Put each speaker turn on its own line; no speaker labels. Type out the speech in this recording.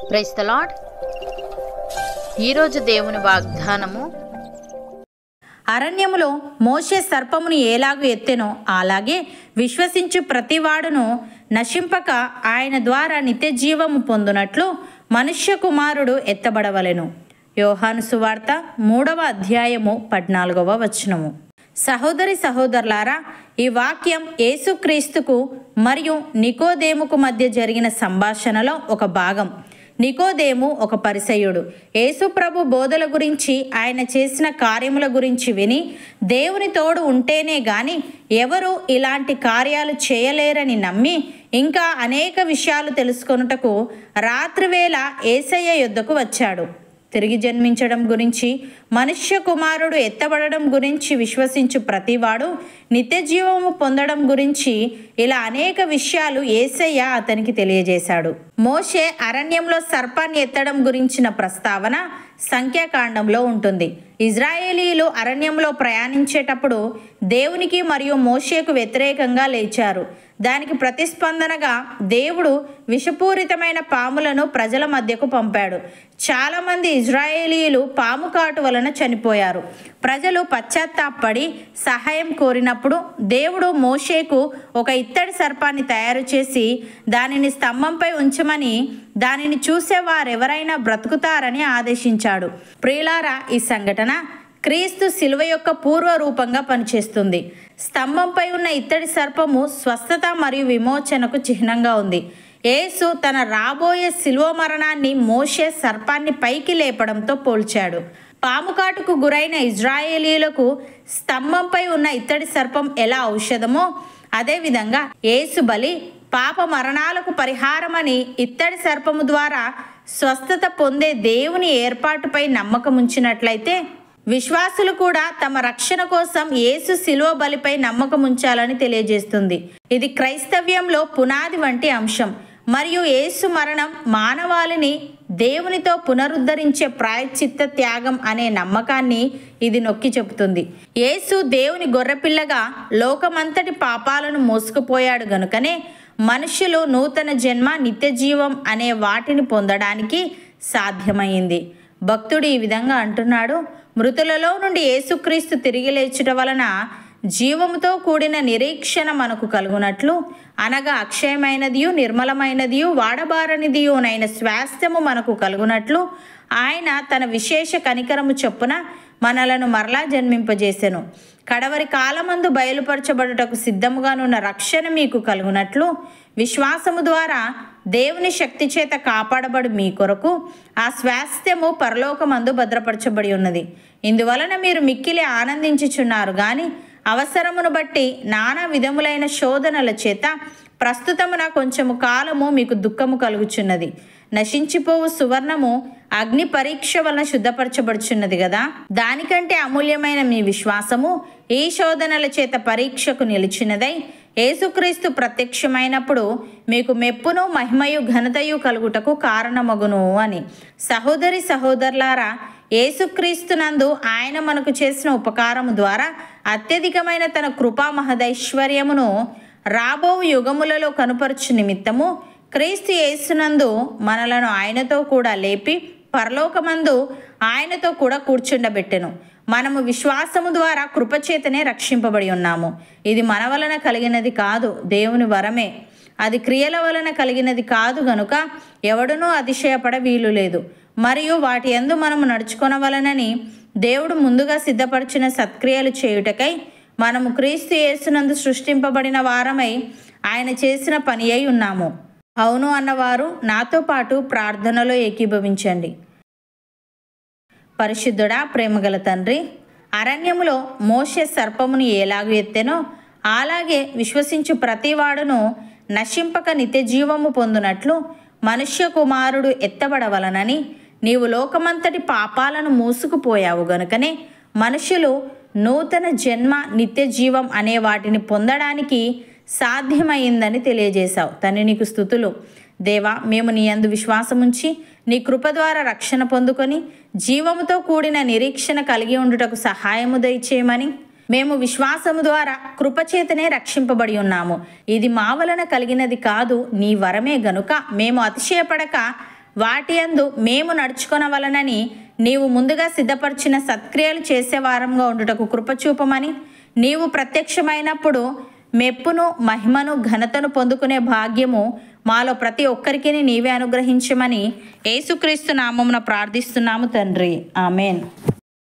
Praise the lord. ఈరోజు దేవుని వాగ్దానము,
అరణ్యములో మోషే సర్పమును ఎలాగు ఎత్తెనో అలాగే విశ్వసించు ప్రతివాడును నశింపక ఆయన ద్వారా నిత్య జీవము పొందునట్లు మనుష్య కుమారుడు ఎత్తబడవలెను. యోహాను సువార్త 3వ అధ్యాయము 14వ వచనము. సహోదరి సహోదరులారా, ఈ వాక్యం యేసుక్రీస్తుకు మరియు నికోదేముకు మధ్య జరిగిన సంభాషణలో ఒక భాగం. నికోదేము ఒక పరిసయ్యుడు. యేసు ప్రభు బోధల గురించి, ఆయన చేసిన కార్యముల గురించి విని దేవుని తోడు ఉంటేనే గాని ఎవరు ఇలాంటి కార్యాలు చేయలేరని నమ్మి ఇంకా అనేక విషయాలు తెలుసుకొనుటకు రాత్రివేళ యేసయ్య యొద్దకు వచ్చాడు. తిరిగి జన్మించడం గురించి, మనుష్య కుమారుడు ఎత్తబడడం గురించి విశ్వసించు ప్రతివాడు నిత్య జీవము పొందడం గురించి ఇలా అనేక విషయాలు యేసయ్య అతనికి తెలియజేశాడు. మోషే అరణ్యంలో సర్పాన్ని ఎత్తడం గురించిన ప్రస్తావన సంఖ్యాకాండంలో ఉంటుంది. ఇజ్రాయేలీలు అరణ్యంలో ప్రయాణించేటప్పుడు దేవునికి మరియు మోషేకు వ్యతిరేకంగా లేచారు. దానికి ప్రతిస్పందనగా దేవుడు విషపూరితమైన పాములను ప్రజల మధ్యకు పంపాడు. చాలామంది ఇజ్రాయేలీలు పాము కాటు వలన చనిపోయారు. ప్రజలు పశ్చాత్తాపడి సహాయం కోరినప్పుడు దేవుడు మోషేకు ఒక ఇత్తడి సర్పాన్ని తయారు చేసి దానిని స్తంభంపై ఉంచమని, దానిని చూసేవారెవరైనా బ్రతుకుతారని ఆదేశించాడు. ప్రియులారా, ఈ సంఘటన క్రీస్తు శిలువ యొక్క పూర్వ రూపంగా పనిచేస్తుంది. స్తంభంపై ఉన్న ఇత్తడి సర్పము స్వస్థత మరియు విమోచనకు చిహ్నంగా ఉంది. యేసు తన రాబోయే శిలువ మరణాన్ని మోషే సర్పాన్ని పైకి లేపడంతో పోల్చాడు. పాముకాటుకు గురైన ఇజ్రాయేలీలకు స్తంభంపై ఉన్న ఇత్తడి సర్పం ఎలా ఔషధమో, అదేవిధంగా యేసు బలి పాప మరణాలకు పరిహారమని ఇత్తడి సర్పము ద్వారా స్వస్థత పొందే దేవుని ఏర్పాటుపై నమ్మకం ఉంచినట్లయితే విశ్వాసులు కూడా తమ రక్షణ కోసం యేసు శిలువ బలిపై నమ్మకం ఉంచాలని తెలియజేస్తుంది. ఇది క్రైస్తవ్యంలో పునాది వంటి అంశం మరియు యేసు మరణం మానవాళిని దేవునితో పునరుద్ధరించే ప్రాయశ్చిత్త త్యాగం అనే నమ్మకాన్ని ఇది నొక్కి చెబుతుంది. యేసు దేవుని గొర్రెపిల్లగా లోకమంతటి పాపాలను మోసుకుపోయాడు గనుకనే మనుషులు నూతన జన్మ, నిత్య జీవం అనే వాటిని పొందడానికి సాధ్యమైంది. భక్తుడు ఈ విధంగా అంటున్నాడు: మృతులలో నుండి యేసుక్రీస్తు తిరిగి లేచుట వలన జీవముతో కూడిన నిరీక్షణ మనకు కలుగునట్లు, అనగా అక్షయమైనదియు నిర్మలమైనదియు వాడబారనిదియునైన స్వాస్థ్యము మనకు కలుగునట్లు ఆయన తన విశేష కనికరము చొప్పున మనలను మరలా జన్మింపజేసెను. కడవరి కాలమందు బయలుపరచబడుటకు సిద్ధముగానున్న రక్షణ మీకు కలుగునట్లు విశ్వాసము ద్వారా దేవుని శక్తి చేత కాపాడబడు మీ కొరకు ఆ స్వాస్థ్యము పరలోకమందు భద్రపరచబడి ఉన్నది. ఇందువలన మీరు మిక్కిలి ఆనందించుచున్నారు గాని అవసరమును బట్టి నానా విధములైన శోధనల చేత ప్రస్తుతమున కొంచెము కాలము మీకు దుఃఖము కలుగుచున్నది. నశించిపోవు సువర్ణము అగ్ని పరీక్ష వలన శుద్ధపరచబడుచున్నది కదా. దానికంటే అమూల్యమైన మీ విశ్వాసము ఈ శోధనల చేత పరీక్షకు నిలిచినదై యేసుక్రీస్తు ప్రత్యక్షమైనప్పుడు మీకు మెప్పును మహిమయు ఘనతయు కలుగుటకు కారణమగును అని. సహోదరి సహోదరులారా, యేసుక్రీస్తునందు ఆయన మనకు చేసిన ఉపకారము ద్వారా అత్యధికమైన తన కృపా మహదైశ్వర్యమును రాబో యుగములలో కనుపరచు నిమిత్తము క్రీస్తు యేసునందు మనలను ఆయనతో కూడా లేపి పరలోకమందు ఆయనతో కూడా కూర్చుండబెట్టెను. మనము విశ్వాసము ద్వారా కృపచేతనే రక్షింపబడి ఉన్నాము. ఇది మన వలన కలిగినది కాదు, దేవుని వరమే. అది క్రియల వలన కలిగినది కాదు గనుక ఎవడునూ అతిశయపడ వీలు లేదు. మరియు వాటి యందు మనము నడుచుకొనవలనని దేవుడు ముందుగా సిద్ధపరిచిన సత్క్రియలు చేయుటకై మనము క్రీస్తు యేసునందు సృష్టింపబడిన వారమై ఆయన చేసిన పని అయి ఉన్నాము. అవును అన్నవారు నాతో పాటు ప్రార్థనలో ఏకీభవించండి. పరిశుద్ధుడా, ప్రేమగల తండ్రి, అరణ్యములో మోషే సర్పమును ఎలాగు ఎత్తెనో అలాగే విశ్వసించు ప్రతివాడును నశింపక నిత్య జీవము పొందునట్లు మనుష్య కుమారుడు ఎత్తబడవలనని నీవు లోకమంతటి పాపాలను మూసుకుపోయావు గనుకనే మనుషులు నూతన జన్మ, నిత్య జీవం అనే వాటిని పొందడానికి సాధ్యమైందని తెలియజేశావు. తండ్రి, నీకు స్తుతులు. దేవా, మేము నీ యందు విశ్వాసముంచి నీ కృప ద్వారా రక్షణ పొందుకొని జీవముతో కూడిన నిరీక్షణ కలిగి ఉండుటకు సహాయము దయచేయమని, మేము విశ్వాసము ద్వారా కృపచేతనే రక్షింపబడి ఉన్నాము. ఇది మా వలన కలిగినది కాదు, నీ వరమే గనుక మేము అతిశయపడక వాటి యందు మేము నడుచుకొనవలనని నీవు ముందుగా సిద్ధపరిచిన సత్క్రియలు చేసేవారంగా ఉండుటకు కృపచూపమని, నీవు ప్రత్యక్షమైనప్పుడు మెప్పును, మహిమను, ఘనతను పొందుకునే భాగ్యము మాలో ప్రతి ఒక్కరికి నీవే అనుగ్రహించమని యేసుక్రీస్తు నామమున ప్రార్థిస్తున్నాము తండ్రి. ఆమెన్.